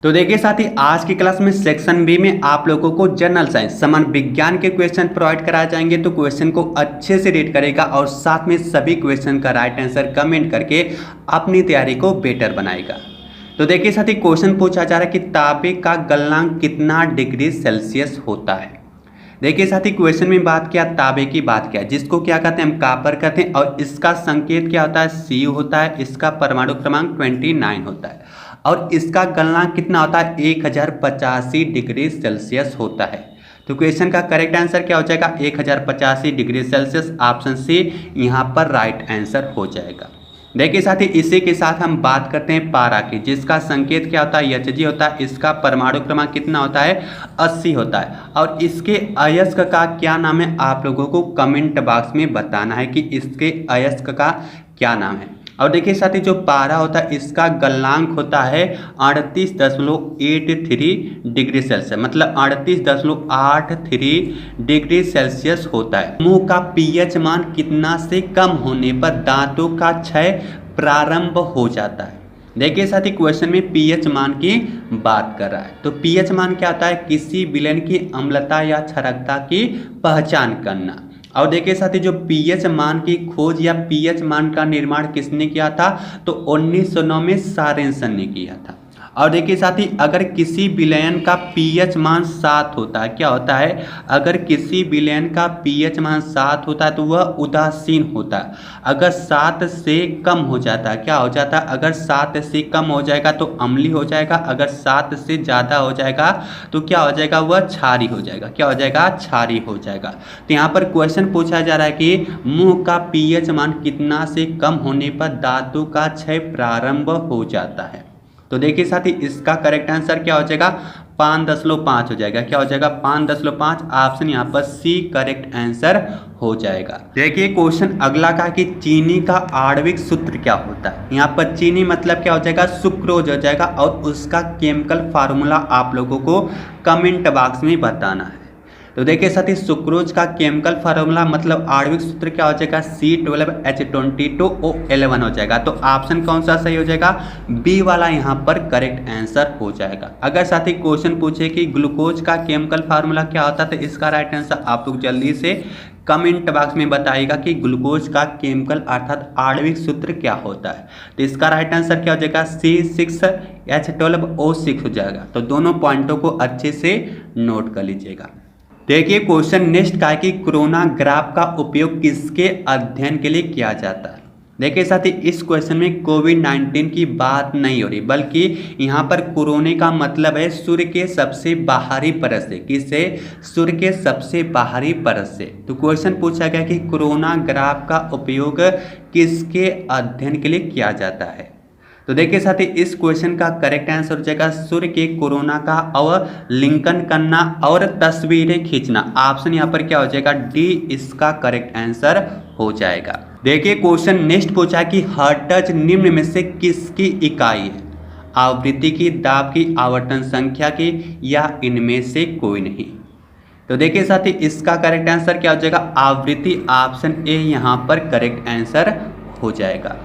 तो देखिए साथी, आज की क्लास में सेक्शन बी में आप लोगों को जनरल साइंस सामान्य विज्ञान के क्वेश्चन प्रोवाइड कराए जाएंगे। तो क्वेश्चन को अच्छे से रीड करेगा और साथ में सभी क्वेश्चन का राइट आंसर कमेंट करके अपनी तैयारी को बेटर बनाएगा। तो देखिए साथी, क्वेश्चन पूछा जा रहा है कि तांबे का गलनांक कितना डिग्री सेल्सियस होता है। देखिए साथी, क्वेश्चन में बात किया तांबे की, बात किया जिसको क्या कहते हैं, हम कॉपर कहते हैं, और इसका संकेत क्या होता है, सी होता है। इसका परमाणु क्रमांक 29 होता है और इसका गलनांक कितना होता है, 1085 डिग्री सेल्सियस होता है। तो क्वेश्चन का करेक्ट आंसर क्या हो जाएगा, 1085 डिग्री सेल्सियस। ऑप्शन सी यहाँ पर राइट आंसर हो जाएगा। देखिए साथी, इसी के साथ हम बात करते हैं पारा की, जिसका संकेत क्या होता है, Hg होता है। इसका परमाणु क्रमांक कितना होता है, 80 होता है। और इसके अयस्क का क्या नाम है, आप लोगों को कमेंट बॉक्स में बताना है कि इसके अयस्क का क्या नाम है। और देखिए साथी, जो पारा होता है इसका गलनांक होता है 38.83 डिग्री सेल्सियस, मतलब 38.83 डिग्री सेल्सियस होता है। मुंह का पीएच मान कितना से कम होने पर दांतों का क्षय प्रारंभ हो जाता है। देखिए साथी, क्वेश्चन में पीएच मान की बात कर रहा है। तो पीएच मान क्या होता है, किसी विलयन की अम्लता या क्षारकता की पहचान करना। और देखिए साथी, जो पीएच मान की खोज या पीएच मान का निर्माण किसने किया था, तो 1909 में सारेंसन ने किया था। और देखिए साथी, अगर किसी विलयन का पीएच मान 7 होता है, क्या होता है, अगर किसी विलयन का पीएच मान 7 होता है तो वह उदासीन होता है। अगर 7 से कम हो जाता है, क्या हो जाता है, अगर 7 से कम हो जाएगा तो अम्लीय हो जाएगा। अगर 7 से ज़्यादा हो जाएगा तो क्या हो जाएगा, वह क्षारीय हो जाएगा। क्या हो जाएगा, क्षारीय हो जाएगा। तो यहाँ पर क्वेश्चन पूछा जा रहा है कि मुंह का पीएच मान कितना से कम होने पर धातु का क्षय प्रारंभ हो जाता है। तो देखिए साथी, इसका करेक्ट आंसर क्या हो जाएगा, 5.5 हो जाएगा। क्या हो जाएगा, 5.5। ऑप्शन यहाँ पर सी करेक्ट आंसर हो जाएगा। देखिए क्वेश्चन अगला का कि चीनी का आणविक सूत्र क्या होता है। यहाँ पर चीनी मतलब क्या हो जाएगा, सुक्रोज हो जाएगा। और उसका केमिकल फार्मूला आप लोगों को कमेंट बॉक्स में बताना है। तो देखिए साथी, सुक्रोज का केमिकल फार्मूला मतलब आणविक सूत्र क्या हो जाएगा, C12H22O11 हो जाएगा। तो ऑप्शन कौन सा सही हो जाएगा, बी वाला यहाँ पर करेक्ट आंसर हो जाएगा। अगर साथी क्वेश्चन पूछे कि ग्लूकोज का केमिकल फार्मूला क्या होता है, तो इसका राइट आंसर आप लोग जल्दी से कमेंट बॉक्स में बताइएगा कि ग्लूकोज का केमिकल अर्थात आणविक सूत्र क्या होता है। तो इसका राइट आंसर क्या हो जाएगा, C6H12O6 हो जाएगा। तो दोनों पॉइंटों को अच्छे से नोट कर लीजिएगा। देखिए क्वेश्चन नेक्स्ट का है कि कोरोनाग्राफ का उपयोग किसके अध्ययन के लिए किया जाता है। देखिए साथी, इस क्वेश्चन में कोविड-19 की बात नहीं हो रही, बल्कि यहाँ पर कोरोना का मतलब है सूर्य के सबसे बाहरी परत से। किससे, सूर्य के सबसे बाहरी परत से। तो क्वेश्चन पूछा गया कि कोरोनाग्राफ का उपयोग किसके अध्ययन के लिए किया जाता है। तो देखिए साथी, इस क्वेश्चन का करेक्ट आंसर हो जाएगा सूर्य के कोरोना का अवलिंकन करना और तस्वीरें खींचना। ऑप्शन यहाँ पर क्या हो जाएगा, डी इसका करेक्ट आंसर हो जाएगा। देखिए क्वेश्चन नेक्स्ट पूछा कि हर्ट्ज निम्न में से किसकी इकाई है, आवृत्ति की, दाब की, आवर्तन संख्या की, या इनमें से कोई नहीं। तो देखिए साथी, इसका करेक्ट आंसर क्या हो जाएगा, आवृत्ति। ऑप्शन ए यहाँ पर करेक्ट आंसर हो जाएगा।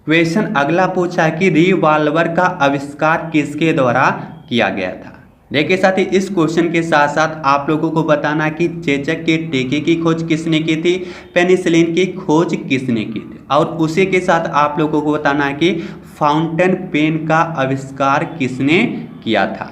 क्वेश्चन अगला पूछा है कि रिवॉल्वर का आविष्कार किसके द्वारा किया गया था। देखिए साथी, इस क्वेश्चन के साथ साथ आप लोगों को बताना कि चेचक के टीके की खोज किसने की थी, पेनिसिलिन की खोज किसने की थी, और उसी के साथ आप लोगों को बताना है कि फाउंटेन पेन का आविष्कार किसने किया था।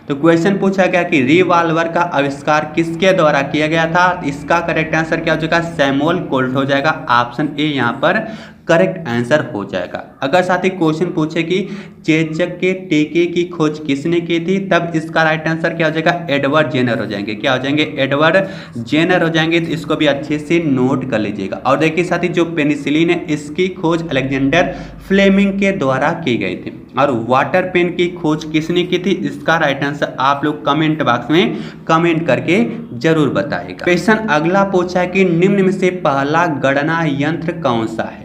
तो क्वेश्चन पूछा गया कि रिवॉल्वर का आविष्कार किसके द्वारा किया गया था। इसका करेक्ट आंसर क्या हो जाएगा, सैमुअल कोल्ट हो जाएगा। ऑप्शन ए यहाँ पर करेक्ट आंसर हो जाएगा। अगर साथी क्वेश्चन पूछे कि चेचक के टीके की खोज किसने की थी, तब इसका राइट आंसर क्या हो जाएगा, एडवर्ड जेनर हो जाएंगे। क्या हो जाएंगे, एडवर्ड जेनर हो जाएंगे। तो इसको भी अच्छे से नोट कर लीजिएगा। और देखिए साथी, जो पेनिसिलिन है इसकी खोज अलेक्जेंडर फ्लेमिंग के द्वारा की गई थी। और वाटर पेन की खोज किसने की थी, इसका राइट आंसर आप लोग कमेंट बॉक्स में कमेंट करके जरूर बताइएगा। क्वेश्चन अगला पूछा है कि निम्न में से पहला गणना यंत्र कौन सा है।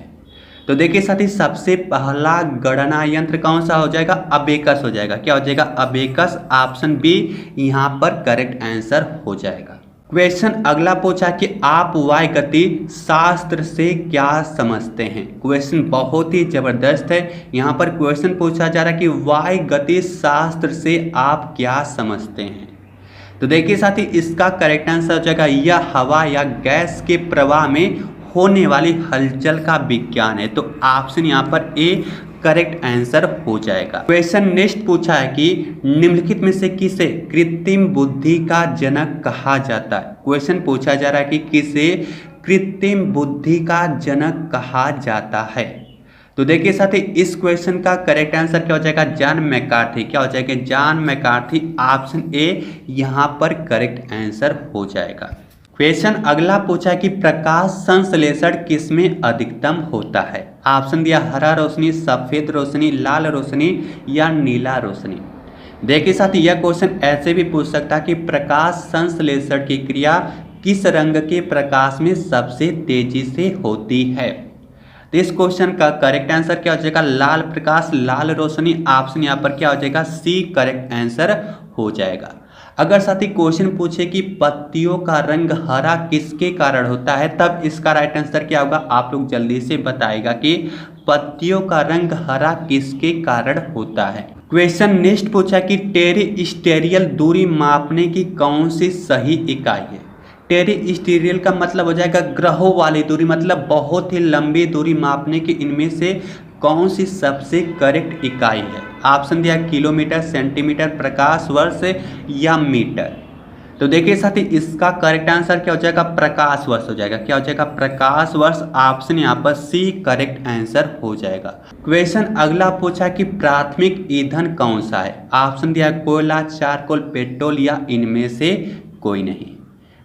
तो देखिए साथी, सबसे पहला गणना यंत्र कौन सा हो जाएगा, अबेकस हो जाएगा। क्या हो जाएगा, अबेकस। ऑप्शन बी यहाँ पर करेक्ट आंसर हो जाएगा। क्वेश्चन अगला पूछा कि आप वायु गति शास्त्र से क्या समझते हैं। क्वेश्चन बहुत ही जबरदस्त है। यहाँ पर क्वेश्चन पूछा जा रहा है कि वायु गति शास्त्र से आप क्या समझते हैं। तो देखिए साथी, इसका करेक्ट आंसर हो जाएगा यह हवा या गैस के प्रवाह में होने वाली हलचल का विज्ञान है। तो ऑप्शन यहाँ पर ए करेक्ट आंसर हो जाएगा। क्वेश्चन नेक्स्ट पूछा है कि निम्नलिखित में से किसे कृत्रिम बुद्धि का जनक कहा जाता है। क्वेश्चन पूछा जा रहा है कि किसे कृत्रिम बुद्धि का जनक कहा जाता है। तो देखिए साथी, इस क्वेश्चन का करेक्ट आंसर क्या हो जाएगा, जॉन मैकार्थी। क्या हो जाएगा, जॉन मैकार्थी। ऑप्शन ए यहाँ पर करेक्ट आंसर हो जाएगा। क्वेश्चन अगला पूछा कि प्रकाश संश्लेषण किसमें अधिकतम होता है। ऑप्शन दिया हरा रोशनी, सफेद रोशनी, लाल रोशनी या नीला रोशनी। देखिए साथी, यह क्वेश्चन ऐसे भी पूछ सकता है कि प्रकाश संश्लेषण की क्रिया किस रंग के प्रकाश में सबसे तेजी से होती है। तो इस क्वेश्चन का करेक्ट आंसर क्या हो जाएगा, लाल प्रकाश, लाल रोशनी। ऑप्शन यहाँ पर क्या हो जाएगा, सी करेक्ट आंसर हो जाएगा। अगर साथी क्वेश्चन पूछे कि पत्तियों का रंग हरा किसके कारण होता है, तब इसका राइट आंसर क्या होगा, आप लोग जल्दी से बताएगा कि पत्तियों का रंग हरा किसके कारण होता है। क्वेश्चन नेक्स्ट पूछा कि टेरिस्टेरियल दूरी मापने की कौन सी सही इकाई है। टेरिस्टेरियल का मतलब हो जाएगा ग्रहों वाली दूरी, मतलब बहुत ही लंबी दूरी मापने की इनमें से कौन सी सबसे करेक्ट इकाई है। ऑप्शन दिया किलोमीटर, सेंटीमीटर, प्रकाश वर्ष या मीटर। तो देखिए साथी, इसका करेक्ट आंसर क्या हो जाएगा, प्रकाश वर्ष हो जाएगा। क्या हो जाएगा, प्रकाश वर्ष। ऑप्शन यहाँ पर सी करेक्ट आंसर हो जाएगा। क्वेश्चन अगला पूछा कि प्राथमिक ईंधन कौन सा है। ऑप्शन दिया कोयला, चारकोल, पेट्रोल या इनमें से कोई नहीं।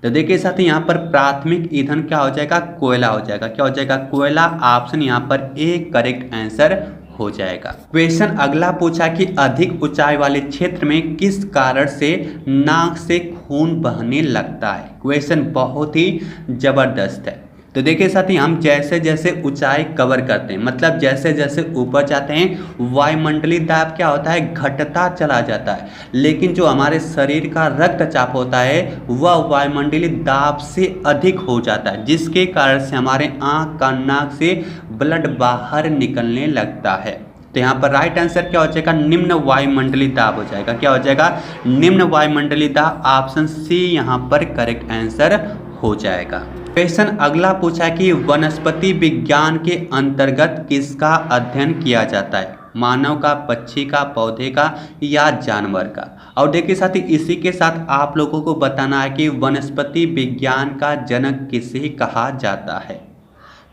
तो देखिए साथी, यहाँ पर प्राथमिक ईंधन क्या हो जाएगा, कोयला हो जाएगा। क्या हो जाएगा, कोयला। ऑप्शन यहाँ पर ए करेक्ट आंसर हो जाएगा। क्वेश्चन अगला पूछा कि अधिक ऊंचाई वाले क्षेत्र में किस कारण से नाक से खून बहने लगता है। क्वेश्चन बहुत ही जबरदस्त है। तो देखिए साथी, हम जैसे जैसे ऊंचाई कवर करते हैं, मतलब जैसे जैसे ऊपर जाते हैं, वायुमंडलीय दाब क्या होता है, घटता चला जाता है। लेकिन जो हमारे शरीर का रक्तचाप होता है वह वायुमंडलीय दाब से अधिक हो जाता है, जिसके कारण से हमारे आँख का नाक से ब्लड बाहर निकलने लगता है। तो यहाँ पर राइट आंसर क्या हो जाएगा, निम्न वायुमंडलीय दाब हो जाएगा। क्या हो जाएगा, निम्न वायुमंडलीय दाब। ऑप्शन सी यहाँ पर करेक्ट आंसर हो जाएगा। क्वेश्चन अगला पूछा कि वनस्पति विज्ञान के अंतर्गत किसका अध्ययन किया जाता है। मानव का, पक्षी का, पौधे का या जानवर का। और देखिए साथी, इसी के साथ आप लोगों को बताना है कि वनस्पति विज्ञान का जनक किसे कहा जाता है।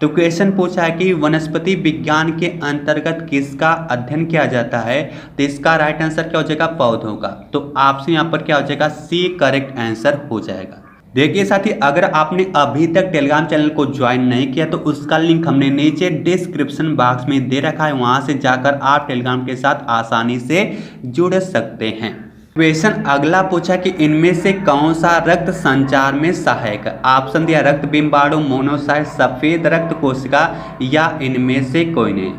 तो क्वेश्चन पूछा है कि वनस्पति विज्ञान के अंतर्गत किसका अध्ययन किया जाता है। तो इसका राइट आंसर क्या हो जाएगा, पौधों का। तो आपसे यहाँ पर क्या हो जाएगा, सी करेक्ट आंसर हो जाएगा। देखिए साथी, अगर आपने अभी तक टेलीग्राम चैनल को ज्वाइन नहीं किया तो उसका लिंक हमने नीचे डिस्क्रिप्शन बॉक्स में दे रखा है, वहां से जाकर आप टेलीग्राम के साथ आसानी से जुड़ सकते हैं। क्वेश्चन अगला पूछा कि इनमें से कौन सा रक्त संचार में सहायक है। ऑप्शन दिया रक्त बिंबाणु, मोनोसाइट, सफेद रक्त कोशिका या इनमें से कोई नहीं।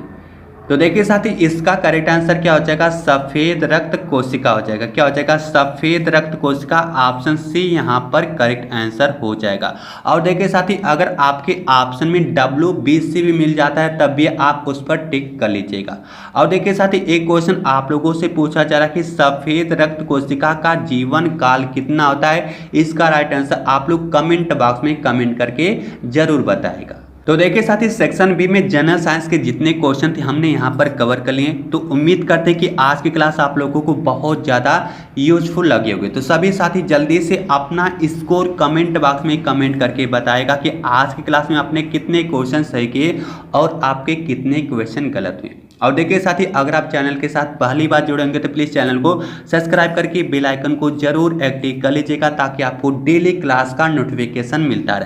तो देखिए साथी, इसका करेक्ट आंसर क्या हो जाएगा, सफेद रक्त कोशिका हो जाएगा। क्या हो जाएगा, सफेद रक्त कोशिका। ऑप्शन सी यहाँ पर करेक्ट आंसर हो जाएगा। और देखिए साथी, अगर आपके ऑप्शन में WBC भी मिल जाता है तब भी आप उस पर टिक कर लीजिएगा। और देखिए साथी, एक क्वेश्चन आप लोगों से पूछा जा रहा है कि सफेद रक्त कोशिका का जीवन काल कितना होता है। इसका राइट आंसर आप लोग कमेंट बॉक्स में कमेंट करके जरूर बताएगा। तो देखिए साथी, सेक्शन बी में जनरल साइंस के जितने क्वेश्चन थे हमने यहाँ पर कवर कर लिए। तो उम्मीद करते हैं कि आज की क्लास आप लोगों को बहुत ज़्यादा यूजफुल लगे होंगे। तो सभी साथी जल्दी से अपना स्कोर कमेंट बॉक्स में कमेंट करके बताएगा कि आज की क्लास में आपने कितने क्वेश्चन सही किए और आपके कितने क्वेश्चन गलत हुए। और देखिए साथी, अगर आप चैनल के साथ पहली बार जुड़ेंगे तो प्लीज़ चैनल को सब्सक्राइब करके बेल आइकन को जरूर एक्टिव कर लीजिएगा, ताकि आपको डेली क्लास का नोटिफिकेशन मिलता रहे।